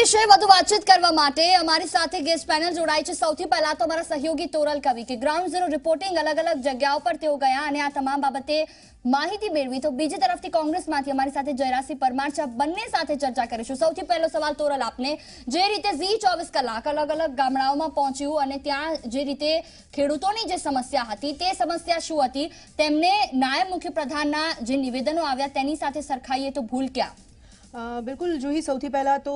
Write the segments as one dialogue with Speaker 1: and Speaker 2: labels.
Speaker 1: વિશે વધુ વાતચીત કરવા માટે અમારી સાથે ગેસ્ટ પેનલ જોડાઈ છે। સૌથી પહેલા તો અમારા સહયોગી તોરલ કવિ કે ગ્રાઉન્ડ ઝીરો રિપોર્ટિંગ અલગ અલગ જગ્યાઓ પર તેઓ ગયા અને આ તમામ બાબતે માહિતી મેળવી। તો બીજી તરફથી કોંગ્રેસમાંથી અમારી સાથે જયરાસિંહ પરમાર છે। બંને સાથે ચર્ચા કરીશું। સૌથી પહેલો સવાલ તોરલ આપને, જે રીતે ઝી 24 કલાક અલગ અલગ ગામડાઓમાં પહોંચ્યું અને ત્યાં જે રીતે ખેડૂતોની જે સમસ્યા હતી તે સમસ્યા શું હતી, તેમને નાયબ મુખ્યપ્રધાનના જે નિવેદનો આવ્યા તેની સાથે સરખાઈએ તો ભૂલ ક્યાં?
Speaker 2: बिल्कुल जूही સૌથી પહેલા તો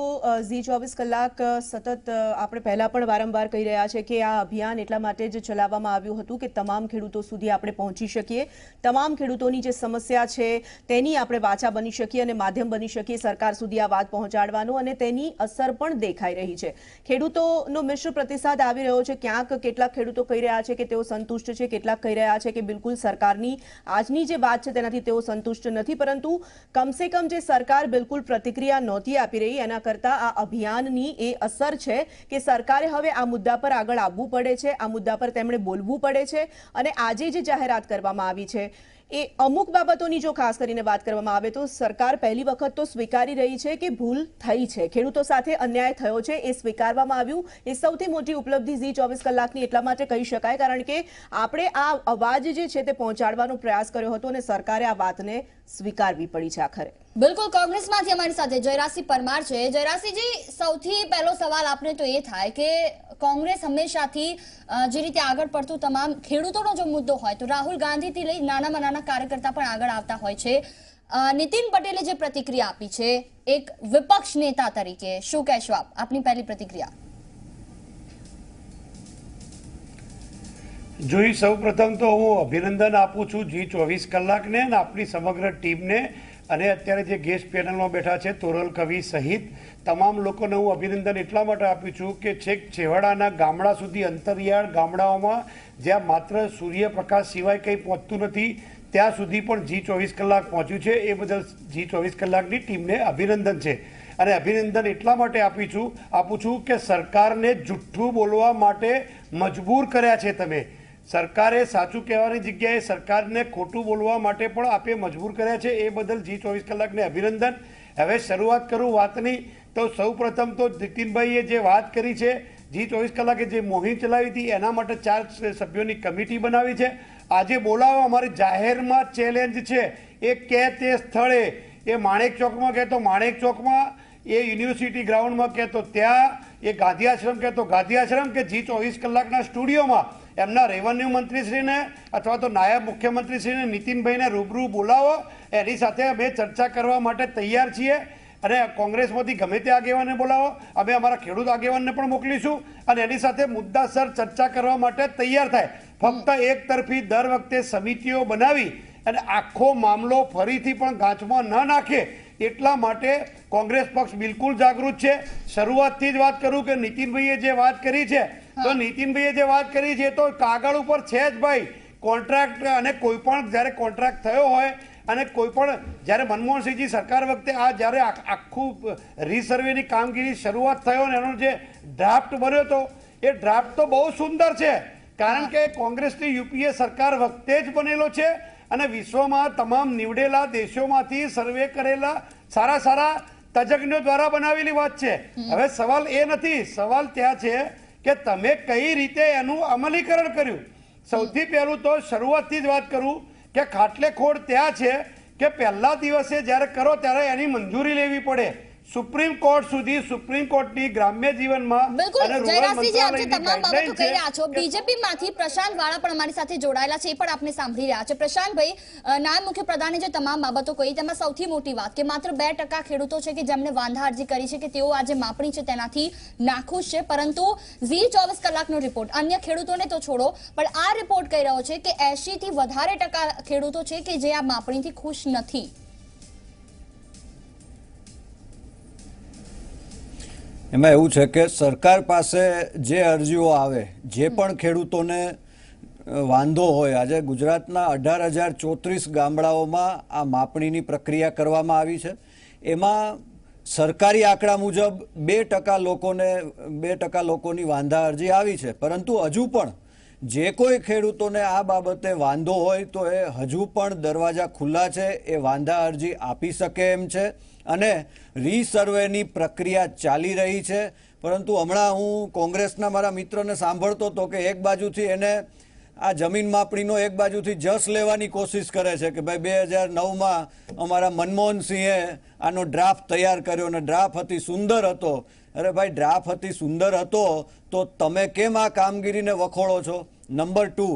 Speaker 2: ઝી 24 કલાક સતત આપણે પહેલા પણ વારંવાર કહી રહ્યા છે કે આ અભિયાન એટલા માટે જ ચલાવવામાં આવ્યું હતું કે તમામ ખેડૂતો સુધી આપણે પહોંચી શકીએ, તમામ ખેડૂતોની જે સમસ્યા છે તેની આપણે વાચા બની શકીએ અને માધ્યમ બની શકીએ સરકાર સુધી આ વાત પહોંચાડવાનું, અને તેની અસર પણ દેખાઈ રહી છે। ખેડૂતોનો મિશ્ર પ્રતિસાદ આવી રહ્યો છે। ક્યાંક કેટલાક ખેડૂતો કહી રહ્યા છે કે તેઓ સંતુષ્ટ છે, કેટલાક કહી રહ્યા છે કે બિલકુલ સરકારની આજની જે વાત છે તેનાથી તેઓ સંતુષ્ટ નથી, પરંતુ કમસે કમ જે સરકાર બિલકુલ प्रतिक्रिया नहोती आपी रही एना करता आ अभियाननी ए असर छे कि सरकारे हवे आ मुद्दा पर आगळ आववुं पड़े छे, आ मुद्दा पर तेमणे बोलवुं पड़े छे। अने आजे जे जाहेरात करवामां आवी छे ए अमुक बाबतोनी जो खास करीने बात करवामां आवे तो सरकार पहली वखत तो स्वीकारी रही है कि भूल थई छे, खेडूतो साथे अन्याय थयो छे ए स्वीकारवामां आव्युं। ए सौथी मोटी उपलब्धि ઝી 24 કલાકની એટલા માટે કહી શકાય કારણ કે આપણે આ અવાજ જે છે તે પહોંચાડવાનો પ્રયાસ કર્યો હતો અને સરકારે આ વાતને સ્વીકારવી પડી છે આખરે।
Speaker 1: बिल्कुल कांग्रेसમાંથી અમારી સાથે જયરાસિંહ પરમાર છે। જયરાસિંહજી, સૌથી પહેલો સવાલ આપને તો એ થાય કે કોંગ્રેસ હંમેશાથી જે રીતે આગળ પડતું તમામ ખેડૂતોનો જો મુદ્દો હોય તો રાહુલ ગાંધીથી લઈ નાનામાં નાના કાર્યકર્તા પણ આગળ આવતા હોય છે। નીતિન પટેલે જે પ્રતિક્રિયા આપી છે એક વિપક્ષ નેતા તરીકે, શું કહેશો આપ? આપની પહેલી પ્રતિક્રિયા।
Speaker 3: જોઈ, સૌપ્રથમ તો હું અભિનંદન આપું છું ઝી 24 કલાકને અને આપણી સમગ્ર ટીમને, અને અત્યારે જે ગેસ્ટ પેનલમાં બેઠા છે તોરલ કવિ સહિત તમામ લોકોને હું અભિનંદન એટલા માટે આપું છું કે છેક છેવાડાના ગામડા સુધી, અંતરિયાળ ગામડાઓમાં જ્યાં માત્ર સૂર્યપ્રકાશ સિવાય કંઈ પહોંચતું નથી ત્યાં સુધી પણ ઝી 24 કલાક પહોંચ્યું છે। એ બદલ ઝી 24 કલાકની ટીમને અભિનંદન છે। અને અભિનંદન એટલા માટે આપું છું કે સરકારને જુઠ્ઠું બોલવા માટે મજબૂર કર્યા છે તમે। સરકારે સાચું કહેવાની જગ્યાએ સરકારને ખોટું બોલવા માટે પણ આપે મજબૂર કર્યા છે। એ બદલ ઝી 24 કલાકને અભિનંદન। હવે શરૂઆત કરું વાતની તો સૌપ્રથમ તો નીતિનભાઈએ જે વાત કરી છે, ઝી 24 કલાકે જે મુહિમ ચલાવી હતી એના માટે 4 સભ્યોની કમિટી બનાવી છે। આજે બોલાવો અમારી જાહેરમાં ચેલેન્જ છે, એ કે તે સ્થળે, એ માણેક ચોકમાં કહે તો માણેક ચોકમાં, એ યુનિવર્સિટી ગ્રાઉન્ડમાં કહે તો ત્યાં, એ ગાંધી આશ્રમ કહે તો ગાંધી આશ્રમ, કે ઝી 24 કલાકના સ્ટુડિયોમાં એમના રેવન્યુ મંત્રીશ્રીને અથવા તો નાયબ મુખ્યમંત્રીશ્રીને નીતિનભાઈને રૂબરૂ બોલાવો, એની સાથે અમે ચર્ચા કરવા માટે તૈયાર છીએ। અને કોંગ્રેસમાંથી ગમે તે આગેવાનને બોલાવો, અમે અમારા ખેડૂત આગેવાનને પણ મોકલીશું અને એની સાથે મુદ્દાસર ચર્ચા કરવા માટે તૈયાર થાય। ફક્ત એક તરફી દર વખતે સમિતિઓ બનાવી અને આખો મામલો ફરીથી પણ ગાંચમાં ન નાખે એટલા માટે કોંગ્રેસ પક્ષ બિલકુલ જાગૃત છે। શરૂઆતથી જ વાત કરું કે નીતિનભાઈએ જે વાત કરી છે તો નીતિનભાઈએ જે વાત કરી છે તો કાગળ ઉપર છે જ ભાઈ। કોન્ટ્રાક્ટ અને કોઈ પણ જ્યારે કોન્ટ્રાક્ટ થયો હોય અને કોઈ પણ જ્યારે મનમોહનસિંહજી સરકાર વખતે આ જ્યારે આખું રીસર્વેની કામગીરી શરૂઆત થયો ને એનો જે ડ્રાફ્ટ બન્યો હતો એ ડ્રાફ્ટ તો બહુ સુંદર છે કારણ કે કોંગ્રેસની યુપીએ સરકાર વખતે જ બનેલો છે અને વિશ્વમાં તમામ નીવડેલા દેશોમાંથી સર્વે કરેલા સારા તજજ્ઞો દ્વારા બનાવેલી વાત છે। હવે સવાલ એ નથી, સવાલ ત્યાં છે કે તમે કઈ રીતે એનું અમલીકરણ કર્યું। સૌથી પહેલું તો શરૂઆતથી જ વાત કરું કે ખાટલે ખોડ ત્યાં છે કે પહેલા દિવસે જ્યારે કરો ત્યારે એની મંજૂરી લેવી પડે। સુપ્રીમ કોર્ટ સુધી, સુપ્રીમ કોર્ટની ગ્રામ્ય જીવનમાં
Speaker 1: બિલકુલ જયરાસિંહજી, આપ જે તમામ બાબતો કહી રહ્યા છો, બીજેપીમાંથી પ્રશાંત વાળા પણ અમારી સાથે જોડાયેલા છે, એ પણ આપને સાંભળી રહ્યા છે। પ્રશાંતભાઈ, નાયબ મુખ્યપ્રધાને જે તમામ બાબતો કહી તેમાં સૌથી મોટી વાત કે માત્ર 2% ખેડૂતો છે કે જેમણે વાંધા અરજી કરી છે કે તેઓ આજે માપણી છે તેનાથી નાખુશ છે, પરંતુ ઝી 24 કલાકનો રિપોર્ટ, અન્ય ખેડૂતોને તો છોડો પણ આ રિપોર્ટ કહી રહ્યો છે કે 80% થી વધારે ખેડૂતો છે કે જે આ માપણીથી ખુશ નથી।
Speaker 4: એમાં એવું છે કે સરકાર પાસે જે અરજીઓ આવે, જે પણ ખેડૂતોને વાંધો હોય, આજે ગુજરાતના 18,034 ગામડાઓમાં આ માપણીની પ્રક્રિયા કરવામાં આવી છે। એમાં સરકારી આંકડા મુજબ 2% લોકોની વાંધા અરજી આવી છે, પરંતુ હજુ પણ જે કોઈ ખેડૂતોને આ બાબતે વાંધો હોય તો એ હજુ પણ દરવાજા ખુલ્લા છે, એ વાંધા અરજી આપી શકે એમ છે। અને રીસર્વેની પ્રક્રિયા ચાલી રહી છે. પરંતુ હમણાં હું કોંગ્રેસના મારા મિત્રને સાંભળતો હતો કે એક બાજુથી એને આ જમીન માપણીનો એક બાજુથી જસ લેવાની કોશિશ કરે છે કે ભાઈ 2009માં અમારા મનમોહનસિંહે આનો ડ્રાફ્ટ તૈયાર કર્યો અને ડ્રાફ્ટ હતી સુંદર હતો. અરે ભાઈ, ડ્રાફ્ટ હતી સુંદર હતો તો તમે કેમ આ કામગીરીને વખોડો છો? નંબર 2,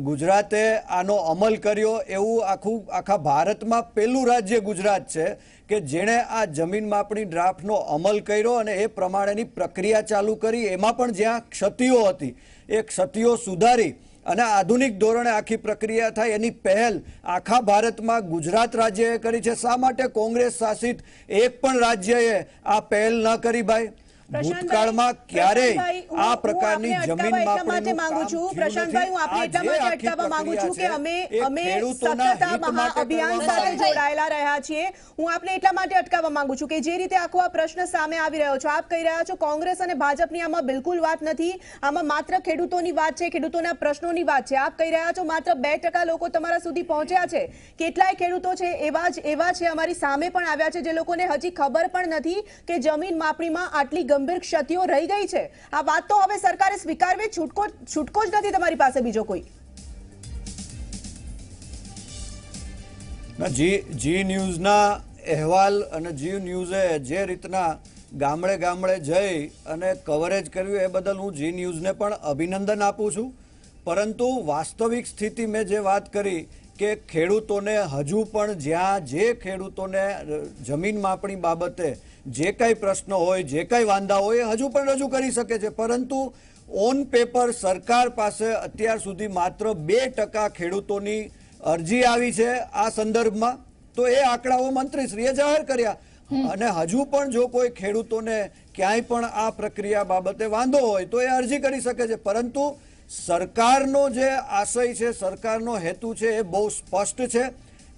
Speaker 4: ગુજરાતે આનો અમલ કર્યો એવું આખા ભારતમાં પહેલું રાજ્ય ગુજરાત છે કે જેણે આ જમીન માપણી ડ્રાફ્ટનો અમલ કર્યો અને એ પ્રમાણેની પ્રક્રિયા ચાલુ કરી. એમાં પણ જ્યાં ક્ષતિઓ હતી એ ક્ષતિઓ સુધારી અને આધુનિક ધોરણે આખી પ્રક્રિયા થાય એની પહેલ આખા ભારતમાં ગુજરાત રાજ્યએ કરી છે. શા માટે કોંગ્રેસ શાસિત એક પણ રાજ્યએ આ પહેલ ન કરી ભાઈ? ભૂતકાળમાં ક્યારેય આ પ્રકારની જમીન માપણીનું
Speaker 2: માંગુ છું પ્રશાંતભાઈ, હું આપને એટલા માટે અટકાવવા માંગુ છું કે અમે સતત આ મહાઅભિયાન સાથે જોડાયેલા રહ્યા છીએ. હું આપને એટલા માટે અટકાવવા માંગુ છું કે જે રીતે આખો આ પ્રશ્ન સામે આવી રહ્યો છે, આપ કહી રહ્યા છો કોંગ્રેસ અને ભાજપની આમાં બિલકુલ વાત નથી, આમાં માત્ર ખેડૂતોની વાત છે, ખેડૂતોના પ્રશ્નોની વાત છે. આપ કહી રહ્યા છો માત્ર 2% લોકો તમારા સુધી પહોંચ્યા છે. કેટલાય ખેડૂતો છે એવા છે અમારી સામે પણ આવ્યા છે જે લોકોને હજી ખબર પણ નથી કે જમીન માપણીમાં આટલી ગંભીર ક્ષતિઓ રહી ગઈ છે. આ વાત તો હવે સરકારે સ્વીકારવી, છૂટકો જ નથી તમારી પાસે બીજો કોઈ.
Speaker 4: જી ન્યૂઝના અહેવાલ અને જી ન્યૂઝે જે રીતના ગામડે ગામડે જઈ અને કવરેજ કર્યું એ બદલ હું જી ન્યૂઝને પણ અભિનંદન આપું છું. પરંતુ વાસ્તવિક સ્થિતિ મેં જે વાત કરી કે ખેડૂતોને હજુ પણ જ્યાં જે ખેડૂતોને જમીન માપણી બાબતે જે કાંઈ પ્રશ્નો હોય, જે કાંઈ વાંધા હોય એ હજુ પણ રજૂ કરી શકે છે. પરંતુ ઓન પેપર સરકાર પાસે અત્યાર સુધી માત્ર 2% ખેડૂતોની અરજી આવી છે આ સંદર્ભમાં. તો એ આંકડાઓ મંત્રીશ્રીએ જાહેર કર્યા અને હજુ પણ જો કોઈ ખેડૂતોને ક્યાંય પણ આ પ્રક્રિયા બાબતે વાંધો હોય તો એ અરજી કરી શકે છે. પરંતુ સરકારનો જે આશય છે, સરકારનો હેતુ છે એ બહુ સ્પષ્ટ છે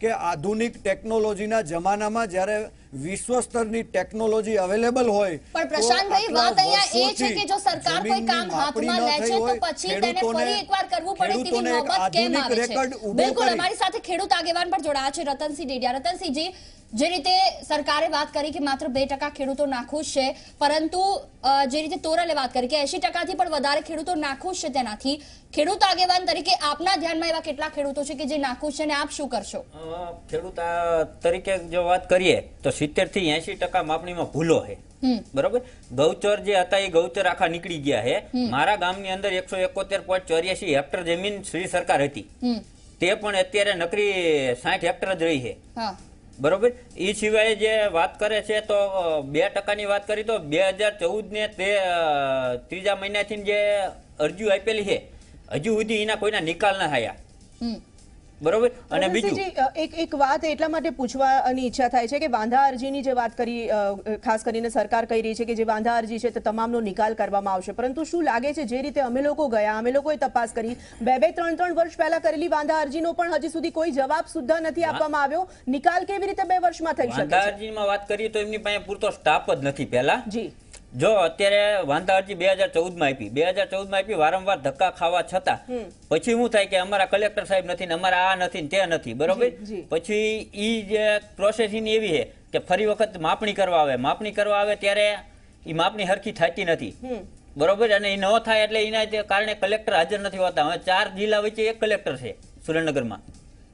Speaker 4: કે આધુનિક ટેકનોલોજીના જમાનામાં જ્યારે વિશ્વ સ્તરની ટેકનોલોજી અવેલેબલ હોય,
Speaker 1: પણ પ્રશાંતભાઈ વાત અહીંયા એ છે કે જો સરકાર કોઈ કામ હાથમાં લે છે તો પછી તેને ફરી એકવાર કરવું પડે તેવી નોબત કેમ આવે છે? બિલકુલ, અમારી સાથે ખેડૂત આગેવાન પણ જોડાયા છે, રતનસિંહ ડેડિયા. રતનસિંહજી, જે રીતે સરકારે વાત કરી કે માત્ર 2% ખેડૂતો નાખુશ છે, પરંતુ જે રીતે તોરલે વાત કરી કે 80%થી પણ વધારે ખેડૂતો નાખુશ છે, તેનાથી ખેડૂત આગેવાન તરીકે આપના ધ્યાનમાં એવા કેટલા ખેડૂતો છે કે જે નાખુશ છે અને આપ શું કરશો?
Speaker 5: ખેડૂત તરીકે જો વાત કરીએ તો 70 થી 80% માપણીમાં ભૂલો છે. બરોબર, ગૌચર જે હતા એ ગૌચર આખા નીકળી ગયા છે. મારા ગામની અંદર 171.84 હેક્ટર જમીન શ્રી સરકાર હતી, તે પણ અત્યારે નકરી 60 હેક્ટર જ રહી છે. બરોબર, એ સિવાય જે વાત કરે છે તો 2%ની વાત કરી તો 2014 ને તે 3જા મહિનાથી જે અરજીઓ આપેલી છે હજુ સુધી એના કોઈના નિકાલ ના થયા. બરોબર, અને બીજું
Speaker 2: એક વાત એટલા માટે પૂછવાની ઈચ્છા થાય છે કે વાંધા અરજીની જે વાત કરી, ખાસ કરીને સરકાર કહી રહી છે કે જે વાંધા અરજી છે તે તમામનો નિકાલ કરવામાં આવશે. પરંતુ શું લાગે છે જે રીતે અમે લોકો ગયા, અમે લોકોએ તપાસ કરી, 2-3 વર્ષ પહેલા કરેલી વાંધા અરજીનો પણ હજી સુધી કોઈ જવાબ સુદ્ધા નથી આપવામાં આવ્યો. નિકાલ કેવી રીતે 2 વર્ષમાં થઈ શકે?
Speaker 5: વાંધા અરજીમાં વાત કરીએ તો એમની પાસે પૂરતો સ્ટાફ જ નથી. પહેલા
Speaker 2: જી
Speaker 5: જો અત્યારે વાંધા અરજી 2014માં આપી, 2014માં આપી, વારંવાર ધક્કા ખાવા છતાં પછી શું થાય કે અમારા કલેક્ટર સાહેબ નથી ને અમારા આ નથી ને તે નથી. બરોબર, પછી ઈ જે પ્રોસેસ એની એવી છે કે ફરી વખત માપણી કરવા આવે, માપણી કરવા આવે ત્યારે ઈ માપણી હરખી થતી નથી. બરોબર, અને એ ન થાય એટલે એના કારણે કલેક્ટર હાજર નથી હોતા. હવે 4 જિલ્લા વચ્ચે એક કલેક્ટર છે સુરેન્દ્રનગરમાં.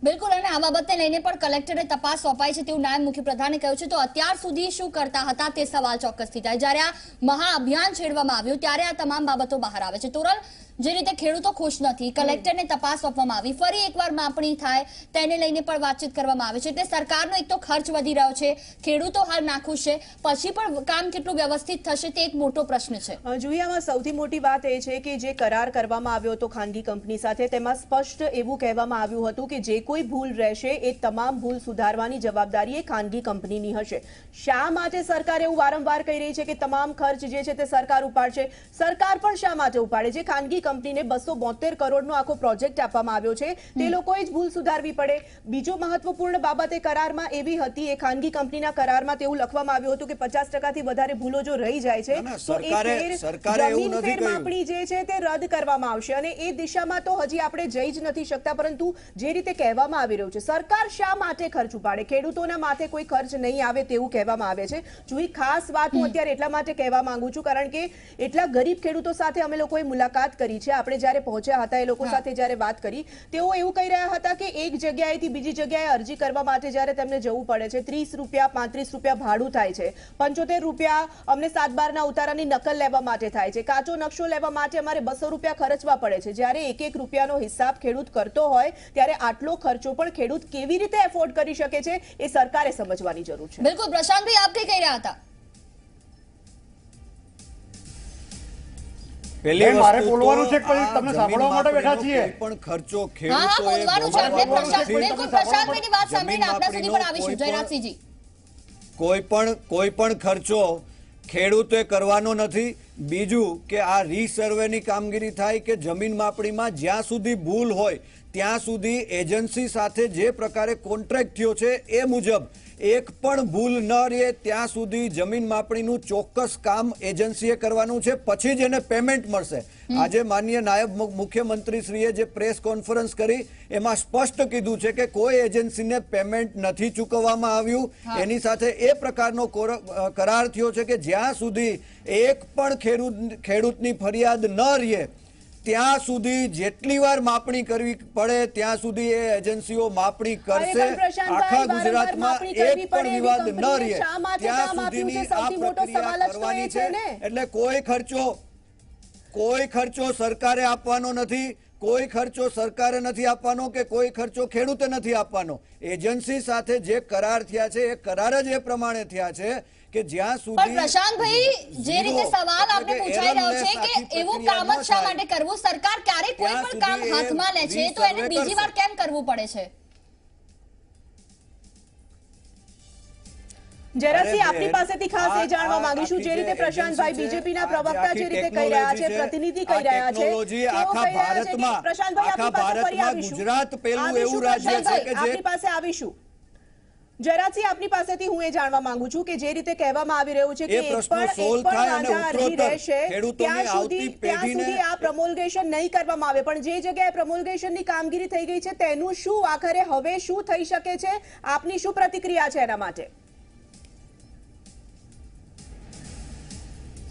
Speaker 1: બિલકુલ, અને આ બાબતને લઈને પણ કલેક્ટરે તપાસ સોંપાઈ છે તેવું નાયબ મુખ્યપ્રધાને કહ્યું છે. તો અત્યાર સુધી શું કરતા હતા તે સવાલ ચોક્કસથી થાય. જ્યારે આ મહાઅભિયાન છેડવામાં આવ્યું ત્યારે આ તમામ બાબતો બહાર આવે છે. તોરલ, જે રીતે ખેડૂતો ખુશ નથી, કલેક્ટરને તપાસ સોંપવામાં આવી, ફરી એકવાર માપણી થાય તેને લઈને પણ વાતચીત કરવામાં આવે છે. એટલે સરકારનો એક તો ખર્ચ વધી રહ્યો છે, ખેડૂતો હાલ નાખુશ છે, પછી પણ કામ કેટલું વ્યવસ્થિત થશે તે એક મોટો પ્રશ્ન છે.
Speaker 2: જુહિયામાં સૌથી મોટી વાત એ છે કે જે કરાર કરવામાં આવ્યો હતો ખાનગી કંપની સાથે, તેમાં સ્પષ્ટ એવું કહેવામાં આવ્યું હતું કે જે કોઈ ભૂલ રહેશે એ તમામ ભૂલ સુધારવાની જવાબદારી એ ખાનગી કંપનીની હશે. શા માટે સરકાર એવું વારંવાર કહી રહી છે કે તમામ ખર્ચ જે છે તે સરકાર ઉપાડશે? સરકાર પણ શા માટે ઉપાડે? જે ખાનગી કંપનીને 272 કરોડનો આખો પ્રોજેક્ટ આપવામાં આવ્યો છે, તે લોકોએ જ ભૂલ સુધારવી પડે. બીજો મહત્વપૂર્ણ બાબત એ કરારમાં એવી હતી, એ ખાનગી કંપનીના કરારમાં તેવું લખવામાં આવ્યું હતું કે 50% થી વધારે ભૂલો જો રહી જાય છે
Speaker 4: ના,
Speaker 2: તો એ
Speaker 4: સરકારે એવું
Speaker 2: જમીન
Speaker 4: નથી કહ્યું.
Speaker 2: ફેરમાપણી જે છે તે રદ કરવામાં આવશે, અને એ દિશામાં તો હજી આપણે જઈ જ નથી શકતા. પરંતુ જે રીતે કહેવામાં આવી રહ્યું છે, સરકાર શા માટે ખર્ચ ઉપાડે? ખેડૂતોના માથે કોઈ ખર્ચ નહીં આવે તેવું કહેવામાં આવે છે. જોઈ ખાસ વાત હું અત્યારે એટલા માટે કહેવા માંગુ છું કારણ કે એટલા ગરીબ ખેડૂતો સાથે અમે લોકોએ મુલાકાત કરી છે. આપણે જ્યારે પહોંચ્યા હતા એ લોકો સાથે જ્યારે વાત કરી, તેઓ એવું કહી રહ્યા હતા કે એક જગ્યાએથી બીજી જગ્યાએ અરજી કરવા માટે જ્યારે તેમને જવું પડે છે, 30 રૂપિયા 35 રૂપિયા ભાડું થાય છે, 75 રૂપિયા અમને 7/12ના ઉતારાની નકલ લેવા માટે થાય છે, કાચો નકશો લેવા માટે અમારે 200 રૂપિયા ખર્ચવા પડે છે. જ્યારે એક એક રૂપિયાનો હિસાબ ખેડૂત કરતો હોય ત્યારે આટલો ખર્ચો પણ ખેડૂત કેવી રીતે એફોર્ડ કરી શકે છે એ સરકારે સમજવાની જરૂર છે.
Speaker 1: બિલકુલ પ્રશાંતભાઈ, આપ કઈ કહી રહ્યા હતા?
Speaker 4: પેલી
Speaker 3: મારે
Speaker 4: વસ્તુ
Speaker 3: બોલવાનું
Speaker 4: તો
Speaker 3: છે કે પછી
Speaker 4: આ
Speaker 3: તમને
Speaker 4: જમીન
Speaker 3: સાંભળવા માટે બેઠા
Speaker 4: માપણીનો
Speaker 3: છીએ?
Speaker 4: કોઈ પણ ખર્ચો
Speaker 1: હા હા,
Speaker 4: ખેડૂતોએ
Speaker 1: બોલવાનું છે આપણે.
Speaker 4: ભોગવવાનો નથી.
Speaker 1: બિલકુલ પ્રશાંતભાઈની વાત સાંભળીને આપણા સુધી પણ આવીશું. જયરાજસિંહજી,
Speaker 4: કોઈ પણ ખર્ચો ખેડૂતે કરવાનો નથી. બીજું કે આ રીસર્વેની કામગીરી થાય કે જમીન માપણીમાં જ્યાં સુધી ભૂલ હોય ત્યાં સુધી એજન્સી સાથે જે પ્રકારે કોન્ટ્રાક્ટ થયો છે એ મુજબ એક પણ ભૂલ ન રહે ત્યાં સુધી જમીન માપણીનું ચોક્કસ કામ એજન્સીએ કરવાનું છે, પછી જ એને પેમેન્ટ મળશે. આજે માનનીય નાયબ મુખ્યમંત્રીશ્રીએ જે પ્રેસ કોન્ફરન્સ કરી એમાં સ્પષ્ટ કીધું છે કે કોઈ એજન્સીને પેમેન્ટ નથી ચૂકવવામાં આવ્યું. એની સાથે એ પ્રકારનો કરાર થયો છે કે જ્યાં સુધી એક પણ ખેડૂતની ફરિયાદ ન રહે ત્યાં સુધી જેટલી વાર માપણી કરવી પડે ત્યાં સુધી એ એજન્સીઓ માપણી કરશે. આખા ગુજરાતમાં એક પણ વિવાદ ન રહે ત્યાં સુધીની આ પ્રક્રિયા કરવાની છે. એટલે કોઈ ખર્ચો સરકારે આપવાનો નથી, કોઈ ખર્ચો સરકારે નથી આપવાનો કે કોઈ ખર્ચો ખેડૂતે નથી આપવાનો. એજન્સી સાથે જે કરાર થયા છે એ કરાર જ એ પ્રમાણે થયા છે કે જ્યાં સુધી.
Speaker 1: પણ પ્રશાંતભાઈ, જે રીતે સવાલ આપણે પૂછાઈ રહ્યો છે કે એવું કામ જ શા માટે કરવું? સરકાર ક્યારે કોઈ પણ કામ હાથમાં લે છે તો એને બીજી વાર કેમ કરવું પડે છે?
Speaker 2: જયરાજસિંહ, આપની પાસેથી ખાસ એ જાણવા માંગીશું, જે રીતે પ્રશાંતભાઈ બીજેપીના પ્રવક્તા જે રીતે કહી રહ્યા છે, પ્રતિનિધિ કહી રહ્યા છે,
Speaker 4: આખા ભારતમાં
Speaker 2: પ્રશાંતભાઈ આપની પાસે ફરી આવીશું.
Speaker 4: ગુજરાત પેલું એવું રાજ્ય છે કે જે
Speaker 2: આપની પાસે આવીશું. જયરાજસિંહ, આપની પાસેથી હું એ જાણવા માંગુ છું કે જે રીતે કહેવામાં આવી રહ્યું છે કે એક પણ વાંધા અરજી રહેશે ત્યાં સુધી આ પ્રમોલ્ગેશન નહીં કરવામાં આવે. પણ જે જગ્યાએ પ્રમોલ્ગેશનની કામગીરી થઈ ગઈ છે તેનું શું આખરે હવે શું થઈ શકે છે? આપની શું પ્રતિક્રિયા છે એના માટે?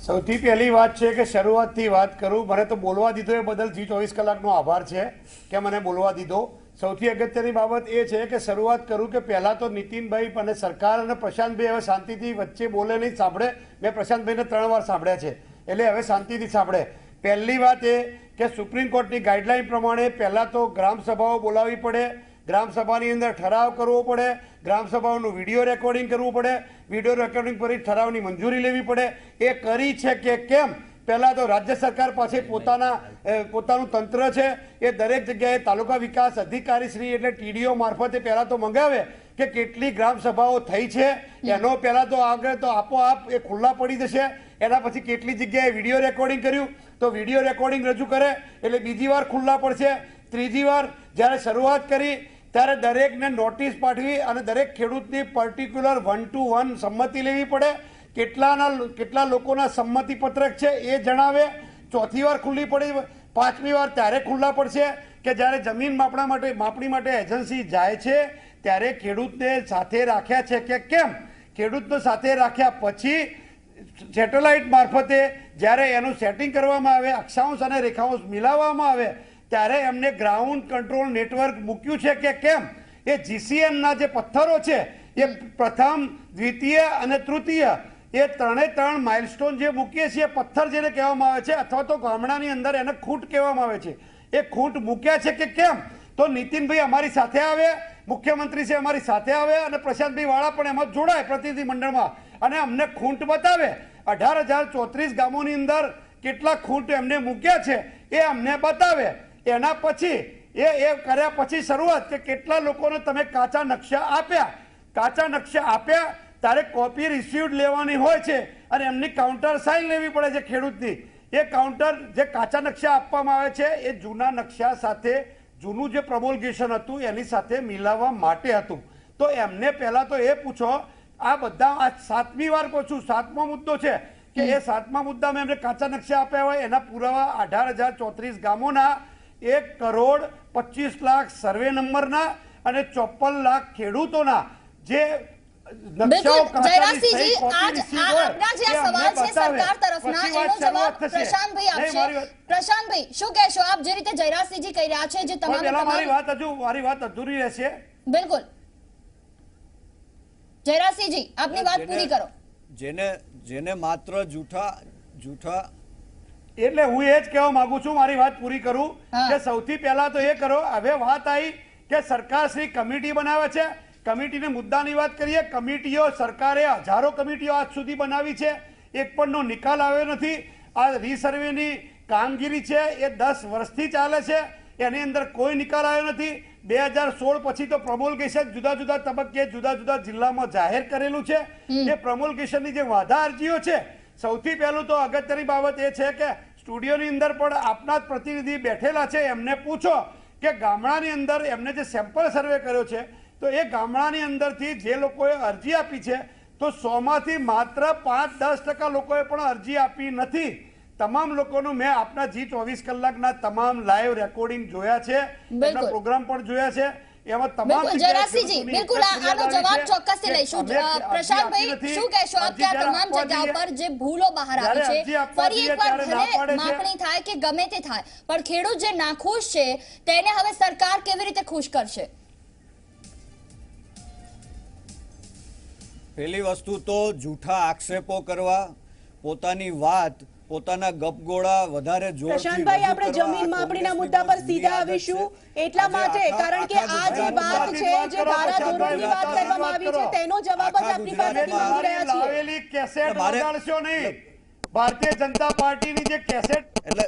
Speaker 3: સૌથી પહેલી વાત છે કે શરૂઆતથી વાત કરું, મને તો બોલવા દીધો એ બદલ જી 24 કલાકનો આભાર છે કે મને બોલવા દીધો. સૌથી અગત્યની બાબત એ છે કે શરૂઆત કરું કે પહેલાં તો નીતિનભાઈ અને સરકાર અને પ્રશાંતભાઈ હવે શાંતિથી વચ્ચે બોલે નહીં, સાંભળે. મેં પ્રશાંતભાઈને 3 વાર સાંભળ્યા છે, એટલે હવે શાંતિથી સાંભળે. પહેલી વાત એ કે સુપ્રીમ કોર્ટની ગાઈડલાઈન પ્રમાણે પહેલાં તો ગ્રામસભાઓ બોલાવવી પડે, ગ્રામસભાની અંદર ઠરાવ કરવો પડે, ગ્રામસભાઓનું વિડીયો રેકોર્ડિંગ કરવું પડે, વિડીયો રેકોર્ડિંગ કરી ઠરાવની મંજૂરી લેવી પડે. એ કરી છે કે કેમ? પહેલાં તો રાજ્ય સરકાર પાસે પોતાનું તંત્ર છે, એ દરેક જગ્યાએ તાલુકા વિકાસ અધિકારી શ્રી એટલે ટીડીઓ મારફતે પહેલાં તો મંગાવે કે કેટલી ગ્રામસભાઓ થઈ છે. એનો પહેલાં તો આગળ તો આપોઆપ એ ખુલ્લા પડી જશે. એના પછી કેટલી જગ્યાએ વિડીયો રેકોર્ડિંગ કર્યું તો વિડીયો રેકોર્ડિંગ રજૂ કરે એટલે બીજી વાર ખુલ્લા પડશે. ત્રીજી વાર જ્યારે શરૂઆત કરી ત્યારે દરેકને નોટિસ પાઠવી અને દરેક ખેડૂતની પર્ટિક્યુલર 1 to 1 સંમતિ લેવી પડે. કેટલા લોકોના સંમતિ પત્રક છે એ જણાવે. ચોથી વાર ખુલ્લી પડી, 5મી વાર ત્યારે ખુલ્લા પડશે કે જ્યારે જમીન માપણી માટે એજન્સી જાય છે ત્યારે ખેડૂતને સાથે રાખ્યા છે કે કેમ. ખેડૂતને સાથે રાખ્યા પછી સેટેલાઇટ મારફતે જ્યારે એનું સેટિંગ કરવામાં આવે, અક્ષાંશ અને રેખાંશ મિલાવવામાં આવે ત્યારે એમને ગ્રાઉન્ડ કંટ્રોલ નેટવર્ક મૂક્યું છે કે કેમ. એ જીસીએમના જે પથ્થરો છે એ પ્રથમ, દ્વિતીય અને તૃતીય એ 3 માઇલસ્ટોન જે મૂકીએ છીએ, પથ્થર જેને કહેવામાં આવે છે અથવા તો ગામડાની અંદર એને ખૂંટ કહેવામાં આવે છે, એ ખૂંટ મૂક્યા છે કે કેમ. તો નીતિનભાઈ અમારી સાથે આવે, મુખ્યમંત્રી છે અમારી સાથે આવે અને પ્રશાંતભાઈ વાળા પણ એમાં જોડાય પ્રતિનિધિ મંડળમાં અને અમને ખૂંટ બતાવે. 18,034 ગામોની અંદર કેટલા ખૂંટ એમને મૂક્યા છે એ અમને બતાવે. એના પછી એ કર્યા પછી શરૂઆત કે કેટલા લોકોને તમે કાચા નકશા આપ્યા ત્યારે કોપી રિસીવ્ડ લેવાની હોય છે અને એમની કાઉન્ટર સાઇન લેવી પડે છે ખેડૂતની. એ કાઉન્ટર જે કાચા નકશા આપવામાં આવે છે એ જૂના નકશા સાથે જૂનું જે પ્રમોલ્ગેશન હતું એની સાથે મિલાવવા માટે હતું. તો એમને પહેલા તો એ પૂછો, આ બધા આ 7મી વાર કહું છું, 7મો મુદ્દો છે કે એ 7મા મુદ્દામાં એમને કાચા નકશા આપ્યા હોય એના પુરાવા 18,034 ગામોના 1,25,00,000 સર્વે નંબરના અને 54 લાખ ખેડૂતોના જે
Speaker 1: બિલકુલ જયરાજસિંહજી, આજ આપના જે આ સવાલ છે સરકાર તરફના એનો જવાબ પ્રશાંતભાઈ આપશે. પ્રશાંતભાઈ, શું કહેશો આપ જે રીતે જયરાજસિંહજી કહી રહ્યા છે જે
Speaker 3: મારી વાત અધૂરી રહેશે.
Speaker 1: બિલકુલ જયરાજસિંહજી, આપની વાત પૂરી કરો.
Speaker 4: જેને માત્ર જૂઠા
Speaker 3: એટલે હું એ જ કહેવા માંગુ છું, મારી વાત પૂરી કરું કે સૌથી પહેલા તો એ કરો. હવે વાત આવી કે સરકાર શ્રી કમિટી બનાવે છે, કમિટીને મુદ્દાની વાત કરીએ. કમિટીઓ સરકારે હજારો કમિટીઓ આજ સુધી બનાવી છે, એક પણનો નિકાલ આવ્યો નથી. આ રીસર્વેની કામગીરી છે એ 10 વર્ષથી ચાલે છે, એની અંદર કોઈ નિકાલ આવ્યો નથી. 2016 પછી તો પ્રમોલ્ગેશન જુદા જુદા તબક્કે જુદા જુદા જિલ્લામાં જાહેર કરેલું છે. એ પ્રમોલ્ગેશનની જે વાધા અરજીઓ છે, સૌથી પહેલું તો અગત્યની બાબત એ છે કે સ્ટુડિયોની અંદર પણ આપના જ પ્રતિનિધિ બેઠેલા છે, એમને પૂછો કે ગામડાની અંદર એમને જે સેમ્પલ સર્વે કર્યો છે તો એ ગામડાની અંદરથી જે લોકોએ અરજી આપી છે તો 100માંથી માત્ર 5-10% લોકોએ પણ અરજી આપી નથી. તમામ લોકોનું મેં આપના G24 કલાકના તમામ લાઈવ રેકોર્ડિંગ જોયા છે, એમના પ્રોગ્રામ પણ જોયા છે. એમાં તમામ
Speaker 1: જયરાજસિંહજી, બિલકુલ આનો જવાબ ચોક્કસથી લઈશું. પ્રશાંતભાઈ, શું કહેશો આપ કે આ તમામ જગ્યાઓ પર જે ભૂલો બહાર આવી છે, ફરી એકવાર ભલે માપણી થાય કે ગમે તે થાય, પણ ખેડૂત જે નાખુશ છે તેને હવે સરકાર કેવી રીતે ખુશ કરશે?
Speaker 4: પહેલી વસ્તુ તો જૂઠા આક્ષેપો કરવા, પોતાની વાત, પોતાના ગપગોળા વધારે જોરથી
Speaker 2: પ્રશાંતભાઈ, આપણે જમીન માપણીના મુદ્દા પર સીધા આવીશું એટલા માટે કારણ કે આ જે વાત છે, જે ધારાધોરણની વાત કરવામાં આવી છે તેનો જવાબ જ આપની પાસેથી માંગી રહ્યા છીએ.
Speaker 3: લાવેલી કેસેટ વગાડશો નહીં. ભારતીય જનતા પાર્ટીની જે કેસેટ,
Speaker 4: એટલે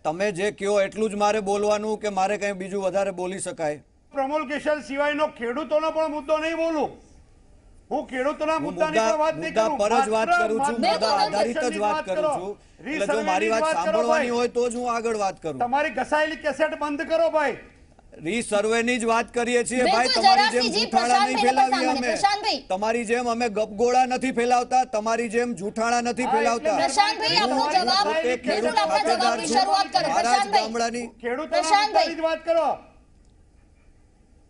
Speaker 4: તમે જે કહો એટલું જ મારે બોલવાનું કે મારે કંઈ બીજું વધારે બોલી શકાય?
Speaker 3: પ્રમોલ્ગેશન સિવાયનો ખેડૂતોનો પણ મુદ્દો નહીં બોલું. હું ખેડૂતોના મુદ્દાની પણ વાત નહીં કરું,
Speaker 4: પર જ વાત કરું છું, મુદ્દા આધારિત જ વાત કરું છું. એટલે જો મારી વાત સાંભળવાની હોય તો જ હું આગળ વાત કરું.
Speaker 3: તમારી ઘસાયેલી કેસેટ બંધ કરો ભાઈ.
Speaker 4: રીસર્વેની જ વાત કરીએ છીએ ભાઈ. તમારી જેમ જૂઠાણા નહીં ફેલાવીએ અમે. તમારી જેમ અમે ગપગોળા નથી ફેલાવતા, તમારી જેમ જૂઠાણા નથી ફેલાવતા.
Speaker 1: પ્રશાંતભાઈ, આપનો જવાબ, બિલકુલ આપના જવાબની શરૂઆત કરો. પ્રશાંતભાઈ,
Speaker 3: ખેડૂતોની વાત કરો.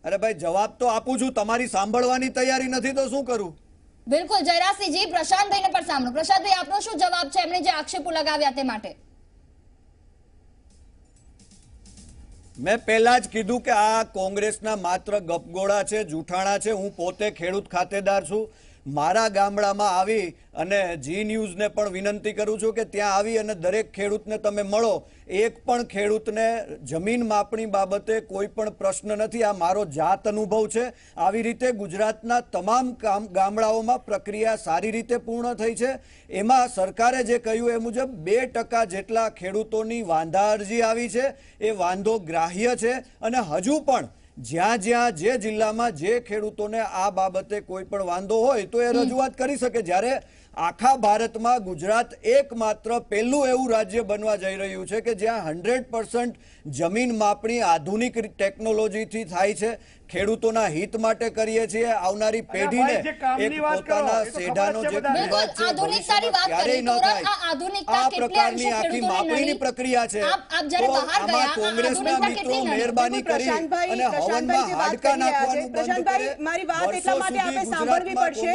Speaker 4: અરે ભાઈ, જવાબ તો આપું છું, તમારી સાંભળવાની તૈયારી નથી તો શું કરું?
Speaker 1: બિલકુલ જયરાજસિંહજી, પ્રશાંતભાઈને પણ સાંભળો. પ્રશાંતભાઈ, આપનો શું જવાબ છે એમણે જે આક્ષેપો લગાવ્યા તે માટે?
Speaker 4: મેં પહેલા જ કીધું કે આ કોંગ્રેસના માત્ર ગપગોળા છે, જૂઠાણા છે. હું પોતે ખેડૂત ખાતેદાર છું. મારા ગામડામાં આવી અને જી ન્યૂઝને પણ વિનંતી કરું છું કે ત્યાં આવી અને દરેક ખેડૂતને તમે મળો. એક પણ ખેડૂતને જમીન માપણી બાબતે કોઈ પણ પ્રશ્ન નથી. આ મારો જાત અનુભવ છે. આવી રીતે ગુજરાતના તમામ ગામડાઓમાં પ્રક્રિયા સારી રીતે પૂર્ણ થઈ છે. એમાં સરકારે જે કહ્યું એ મુજબ 2% જેટલા ખેડૂતોની વાંધા અરજી આવી છે. એ વાંધો ગ્રાહ્ય છે અને હજુ પણ જ્યાં જે જિલ્લામાં જે ખેડૂતોને આ બાબતે કોઈ પણ વાંધો હોય તો એ રજૂઆત કરી શકે. જ્યારે આખા ભારતમાં ગુજરાત એકમાત્ર પહેલું એવું રાજ્ય બનવા જઈ રહ્યું છે કે જ્યાં 100% જમીન માપણી આધુનિક ટેકનોલોજીથી થાય છે. ખેડૂતોના હિત માટે કરીએ છીએ. આવનારી પેઢીને એક પોતાના સેઢાનો જે વિવાદ છે ક્યારેય ન થાય. આ પ્રકારની આખી માપણીની પ્રક્રિયા છે. તો આમાં કોંગ્રેસના મિત્રો મહેરબાની કરી અને હવનમાં હાડકા નાખવાનું બંધ કરે.
Speaker 2: મારી વાત એટલા માટે આપણે સાંભળવી પડશે.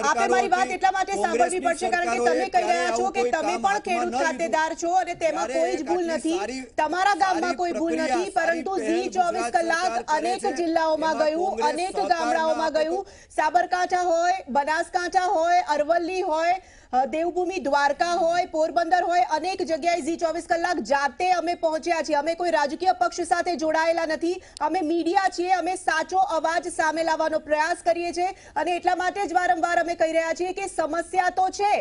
Speaker 2: આપણે મારી વાત એટલા માટે સાંભળવી પડશે કારણ કે તમે કહી રહ્યા છો કે તમે પણ ખેડૂત ખાતેદાર છો અને તેમાં કોઈ જ ભૂલ નથી. તમારા ગામમાં કોઈ ભૂલ નથી, પરંતુ G24 કલાક અનેક જિલ્લાઓમાં ગયું, અનેક ગામડાઓમાં ગયું. સાબરકાંઠા હોય, બનાસકાંઠા હોય, અરવલ્લી હોય, દેવભૂમિ દ્વારકા હોય, પોરબંદર હોય, અનેક જગ્યાએ G24 કલાક જાતે અમે પહોંચ્યા છીએ. અમે કોઈ રાજકીય પક્ષ સાથે જોડાયેલા નથી. અમે મીડિયા છીએ. અમે સાચો અવાજ સામે લાવવાનો પ્રયાસ કરીએ છીએ અને એટલા માટે જ વારંવાર અમે કહી રહ્યા છીએ કે સમસ્યા તો છે.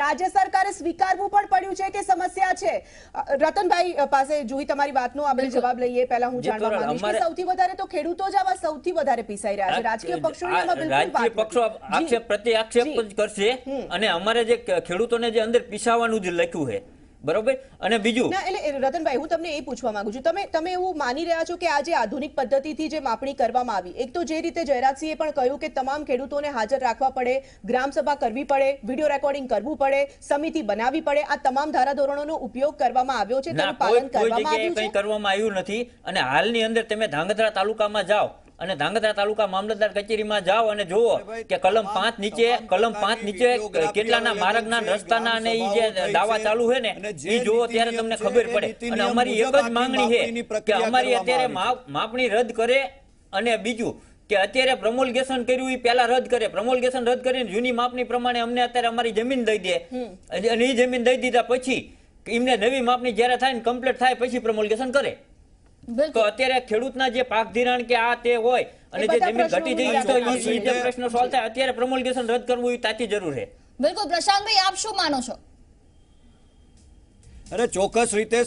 Speaker 2: રાજ્ય સરકારે સ્વીકારવું પણ પડ્યું છે કે સમસ્યા છે. રતનભાઈ પાસે જોઈ તમારી વાતનો આપણે જવાબ લઈએ. પહેલા હું જાણવા માંગીશ કે સૌથી વધારે તો ખેડૂતો જ આવા સૌથી વધારે પીસાઈ રહ્યા છે. રાજકીય પક્ષોની આમાં બિલકુલ વાત નથી.
Speaker 5: પક્ષો આક્ષેપ પ્રત્યે આક્ષેપ જ કરશે અને અમારે જે ખેડૂતોને જે અંદર પીસાવાનું જે લખ્યું છે બરોબર. અને બીજું
Speaker 2: ના એટલે રતનભાઈ હું તમને એ પૂછવા માંગુ છું, તમે એવું માની રહ્યા છો કે આ જે આધુનિક પદ્ધતિથી જે માપણી કરવામાં આવી, એક તો જે રીતે જયરાજસિંહે પણ કહ્યું કે તમામ ખેડૂતોને હાજર રાખવા પડે, ગ્રામસભા કરવી પડે, વિડીયો રેકોર્ડિંગ કરવું પડે, સમિતિ બનાવવી પડે, આ તમામ ધારાધોરણોનો ઉપયોગ કરવામાં આવ્યો છે, તેનું પાલન
Speaker 5: કોઈ
Speaker 2: કરવામાં
Speaker 5: જગ્યાએ
Speaker 2: આવ્યું
Speaker 5: કંઈ
Speaker 2: છે?
Speaker 5: કરવામાં આવ્યું નથી. અને હાલની અંદર તમે ધાંગધ્રા તાલુકામાં જાઓ અને ધાંગધ્રા તાલુકા મામલતદાર કચેરીમાં જાઓ અને જુઓ કે કલમ 5 નીચે કેટલાના માર્ગના રસ્તાના અને ઈ જે દાવા ચાલુ છે ને ઈ જુઓ ત્યારે તમને ખબર પડે. અને અમારી એક જ માંગણી છે કે અમારી અત્યારે માપણી રદ કરે. અને બીજું કે અત્યારે પ્રમોલગેશન કર્યું એ પહેલા રદ કરે, પ્રમોલગેશન રદ કરીને જૂની માપણી પ્રમાણે અમને અત્યારે અમારી જમીન દઈ દે. અને એ જમીન દઈ દીધા પછી એમને નવી માપણી જ્યારે થાય ને કમ્પ્લીટ થાય પછી પ્રમોલગેશન કરે. તો
Speaker 1: બિલકુલ
Speaker 5: અત્યારે ખેડૂતના જે પાક ધિરાણ કે આ તે હોય અને જે જમીન ઘટી જઈ તો એ જે પ્રશ્ન સોલ્વ થાય, અત્યારે પ્રમોલગેશન રદ કરવું એ તાતી જરૂર છે.
Speaker 1: બિલકુલ પ્રશાંતભાઈ, આપ શું માનો છો?
Speaker 4: અરે ચોક્કસ રીતે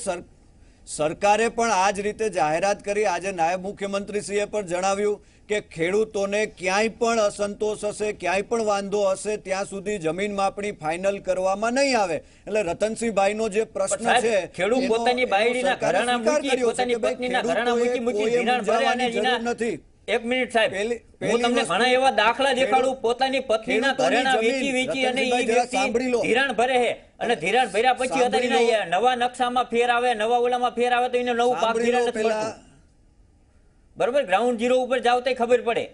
Speaker 4: સરકારે પણ આ જ રીતે જાહેરાત કરી. આજે નાયબ મુખ્યમંત્રીશ્રીએ પણ જણાવ્યું કે ખેડૂતોને ક્યાંય પણ અસંતોષ હશે, ક્યાંય પણ વાંધો હશે ત્યાં સુધી જમીન માપણી ફાઇનલ કરવામાં નહીં આવે. એટલે રતનસિંહભાઈનો જે પ્રશ્ન છે,
Speaker 5: ખેડૂત પોતાની બાયડીના ઘરાણા મૂકી, પોતાની પત્નીના ઘરાણા મૂકી ધિરાણ ભરે અને એના
Speaker 4: નથી.
Speaker 5: એક મિનિટ સાહેબ, હું તમને ઘણા એવા દાખલા દેખાડું. પોતાની પત્નીના ઘરેણા વેચી અને એ વ્યક્તિ ધિરાણ ભરે છે અને ધિરાણ ભર્યા પછી અત્યારે નવા નકશામાં ફેર આવે, નવા ઓલામાં ફેર આવે તો એને નવું પાક ધિરાણ નથી મળતું. બરોબર, ગ્રાઉન્ડ ઝીરો ઉપર જાવ તો ખબર પડે.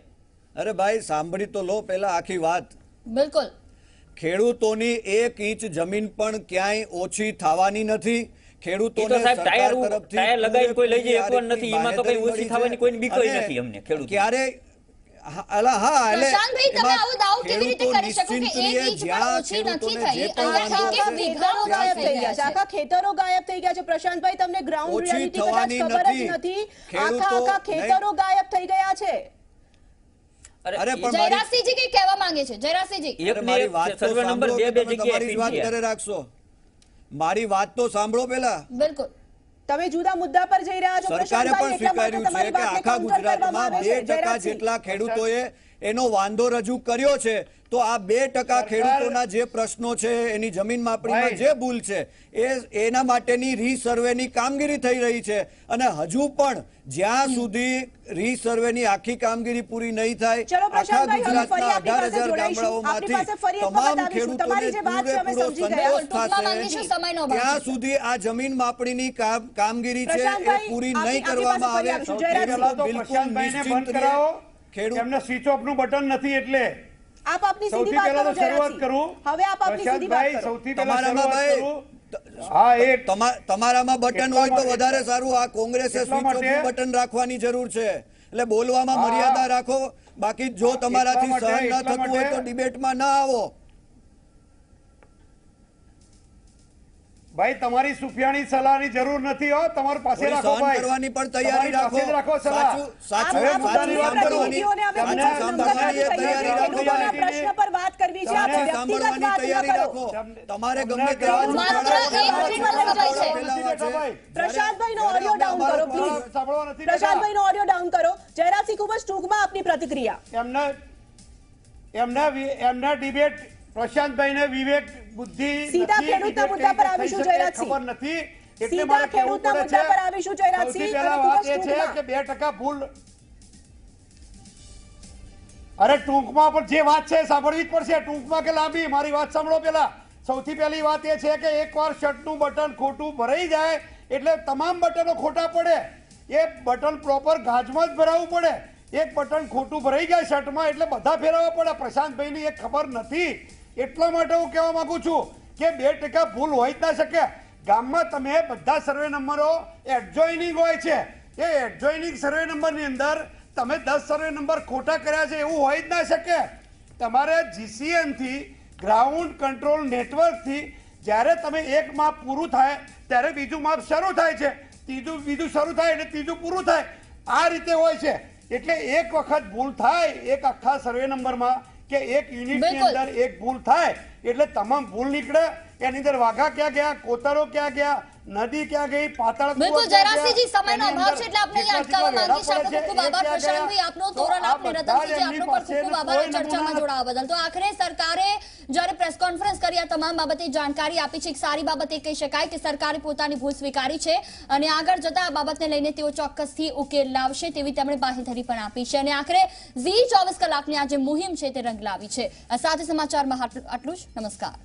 Speaker 4: અરે ભાઈ સાંભળી તો લો પેલા આખી વાત.
Speaker 1: બિલકુલ
Speaker 4: ખેડૂતોની 1 ઇંચ જમીન પણ ક્યાંય ઓછી થવાની નથી. ખેડૂતોને
Speaker 5: ટાયર લગાવીને કોઈ લઈ જાય એકવાર નથી, એમાં તો કઈ ઓછી થવાની કોઈની બીક નથી અમને ખેડૂત.
Speaker 4: ક્યારે
Speaker 1: પ્રશાંતભાઈ, તમે આવો દાવો કેવી રીતે કરી શકો કે 1 ઇંચ પણ ઓછી નથી થઈ? અહીંયા એક વીઘાઓ
Speaker 2: ગાયબ થઈ ગયા છે, આખા ખેતરો ગાયબ થઈ ગયા છે. પ્રશાંતભાઈ, તમને ગ્રાઉન્ડ
Speaker 4: ઓછી
Speaker 2: રિયાલિટી કદાચ
Speaker 4: થવાની
Speaker 2: ખબર જ
Speaker 4: નથી.
Speaker 2: નથી, આખા ખેતરો ગાયબ થઈ ગયા છે.
Speaker 4: અરે પણ
Speaker 1: જયરાજસિંહજી કઈ કહેવા માંગે છે? જયરાજસિંહજી,
Speaker 5: એક
Speaker 4: મારી વાત તો
Speaker 5: સર્વે નંબર
Speaker 4: સાંભળો,
Speaker 5: 2
Speaker 4: તમે
Speaker 5: જગ્યાએ
Speaker 4: તમારી વાત કરે રાખશો. મારી વાત તો સાંભળો પેલા.
Speaker 1: બિલકુલ
Speaker 2: તમે જુદા મુદ્દા પર જઈ રહ્યા છો.
Speaker 4: સરકારે પણ સ્વીકાર્યું છે કે આખા ગુજરાતમાં 2% જેટલા ખેડૂતોએ એનો વાંધો રજૂ કર્યો છે. તો આ 2% ખેડૂતોના જે પ્રશ્નો છે, એની જમીન માપણીમાં જે ભૂલ છે, એના માટેની રીસર્વેની કામગીરી થઈ રહી છે. અને હજુ પણ જ્યાં સુધી રીસર્વેની આખી કામગીરી પૂરી નહીં થાય, આખા ગુજરાતના 18,000 ગામડાઓમાંથી તમામ ખેડૂતોને પૂરેપૂરો સંતોષ થશે ત્યાં સુધી આ જમીન માપણીની કામગીરી છે એ પૂરી નહીં કરવામાં આવે. ખેડૂતો બિલકુલ નિશ્ચિંત રહે.
Speaker 3: એમને સ્વિચ ઓફ નું બટન નથી એટલે
Speaker 2: આપ આપની સીધી
Speaker 3: સૌથી
Speaker 2: વાત
Speaker 3: પહેલા
Speaker 2: કરો
Speaker 3: તો શરૂઆત
Speaker 2: જયરાજસિંહ.
Speaker 3: કરું.
Speaker 2: હવે આપ આપની સીધી વાત કરો.
Speaker 3: સૌથી પહેલા
Speaker 4: તમારામાં
Speaker 3: શરૂઆત
Speaker 4: ભાઈ
Speaker 3: કરું. હા, એક
Speaker 4: તમારામાં બટન હોય તો વધારે સારું. આ કોંગ્રેસે
Speaker 3: એટલા
Speaker 4: સ્વિચ ઓફ
Speaker 3: માટે-
Speaker 4: બટન રાખવાની જરૂર છે. એટલે બોલવામાં મર્યાદા રાખો. બાકી જો તમારાથી સહન ન થતું હોય તો ડિબેટમાં ના આવો.
Speaker 3: ભાઈ, તમારી સુફિયાણી સલાહની જરૂર નથી. હો, તમારી પાસે
Speaker 4: થોડી
Speaker 3: રાખો
Speaker 4: સહન
Speaker 3: ભાઈ.
Speaker 4: કરવાની પણ તૈયારી
Speaker 3: તમારી પાસે જ
Speaker 4: રાખો.
Speaker 3: રાખો સલાહ.
Speaker 4: સાચું
Speaker 3: હવે
Speaker 4: સાચું
Speaker 3: મુદ્દાની વાત કરો.
Speaker 2: પ્રતિનિધિઓને અમે
Speaker 3: તમને
Speaker 2: સાંભળવાની
Speaker 4: તૈયારી રાખો.
Speaker 2: ખેડૂતોના પ્રશ્ન પર વાત કરવી છે. આપ
Speaker 4: તમને
Speaker 2: વ્યક્તિગત
Speaker 4: સાંભળવાની
Speaker 2: વાત ન
Speaker 4: તૈયારી
Speaker 2: કરો.
Speaker 4: રાખો. તમારે ગમે
Speaker 3: તમને
Speaker 4: તેવા
Speaker 1: માત્ર એક મિનિટ
Speaker 3: નથી બેઠા ભાઈ.
Speaker 2: પ્રશાંતભાઈનો ઓડિયો ડાઉન કરો પ્લીઝ.
Speaker 3: સાંભળવા નથી બેઠા.
Speaker 2: પ્રશાંતભાઈનો ઓડિયો ડાઉન કરો. જયરાજસિંહ, ખૂબ જ ટૂંકમાં આપની પ્રતિક્રિયા.
Speaker 3: એમના ડિબેટ પ્રશાંતભાઈને વિવેક બુદ્ધિ
Speaker 2: સીધા
Speaker 3: નથી,
Speaker 2: ખેડૂતના
Speaker 3: ડિબેટ
Speaker 2: મુદ્દા પર
Speaker 3: કઈ
Speaker 2: આવીશું,
Speaker 3: થઈ શકે
Speaker 2: જયરાજસિંહ.
Speaker 3: ખબર નથી. એટલે
Speaker 2: સીધા
Speaker 3: મારે કહેવું
Speaker 2: ખેડૂતના
Speaker 3: પડે
Speaker 2: મુદ્દા પર
Speaker 3: છે.
Speaker 2: આવીશું, જયરાજસિંહ.
Speaker 3: સૌથી પહેલા
Speaker 2: અને ખૂબ
Speaker 3: વાત
Speaker 2: જ
Speaker 3: એ છે
Speaker 2: ટૂંકમાં.
Speaker 3: કે 2% ભૂલ. અરે ટૂંકમાં પણ જે વાત છે એ સાંભળવી જ પડશે. ટૂંકમાં કે લાંબી, મારી વાત સાંભળો પેલા. સૌથી પહેલી વાત એ છે કે એકવાર શર્ટનું બટન ખોટું ભરાઈ જાય એટલે તમામ બટનો ખોટા પડે. એ બટન પ્રોપર ગાજમાં જ ભરાવવું પડે. એક બટન ખોટું ભરાઈ જાય શર્ટમાં એટલે બધા ફેરવવા પડે. પ્રશાંતભાઈની એક ખબર નથી. એટલા માટે હું કહેવા માંગુ છું કે 2% ભૂલ હોય જ ના શકે. ગામમાં તમે બધા સર્વે નંબરો એડજોઇનિંગ હોય છે. એ એડજોઇનિંગ સર્વે નંબરની અંદર તમે 10 સર્વે નંબર ખોટા કર્યા છે એવું હોય જ ના શકે. તમારે GCN થી ગ્રાઉન્ડ કંટ્રોલ નેટવર્કથી જ્યારે તમે એક માપ પૂરું થાય ત્યારે બીજું માપ શરૂ થાય છે, બીજું શરૂ થાય એટલે ત્રીજું પૂરું થાય. આ રીતે હોય છે. એટલે એક વખત ભૂલ થાય એક આખા સર્વે નંબરમાં કે એક યુનિટની
Speaker 1: બિલકુલ.
Speaker 3: અંદર એક ભૂલ થાય એટલે તમામ ભૂલ નીકળે. એની અંદર વાઘા ક્યાં ગયા, કોતરો ક્યાં ગયા, નદી ક્યાં ગઈ, પાતાળ કૂવો
Speaker 1: બિલકુલ
Speaker 3: ક્યાં ગયા,
Speaker 1: જયરાજસિંહજી, સમયનો
Speaker 3: એની
Speaker 1: અભાવ
Speaker 3: અંદર
Speaker 1: છે એટલે આપણે અહીં
Speaker 3: જેટલા
Speaker 1: અટકાવવા માંગીશ.
Speaker 3: જેટલા
Speaker 1: આપનો ખૂબ ખૂબ આભાર
Speaker 3: વેરા પડે છે, એ
Speaker 1: પ્રશાંતભાઈ, આપનો,
Speaker 3: તો
Speaker 1: તોરણ
Speaker 3: આ
Speaker 1: આપને,
Speaker 3: બધા
Speaker 1: રતનસિંહજી,
Speaker 3: એમની
Speaker 1: આપનો પણ ખૂબ ખૂબ
Speaker 3: પાસે
Speaker 1: આભાર આ
Speaker 3: કોઈ
Speaker 1: ચર્ચામાં
Speaker 3: નમૂના
Speaker 1: જોડાવા બદલ. તો આખરે સરકારે જ્યારે પ્રેસ કોન્ફરન્સ કરી આ તમામ બાબતે જાણકારી આપી છે. એક સારી બાબત એ કહી શકાય કે સરકારે પોતાની ભૂલ સ્વીકારી છે અને આગળ જતા આ બાબતને લઈને તેઓ ચોક્કસથી ઉકેલ લાવશે તેવી તેમણે બાહેધરી પણ આપી છે અને આખરે ઝી 24 કલાકની આ જે મુહિમ છે તે રંગ લાવી છે. આ સાથે સમાચારમાં આટલું જ. નમસ્કાર.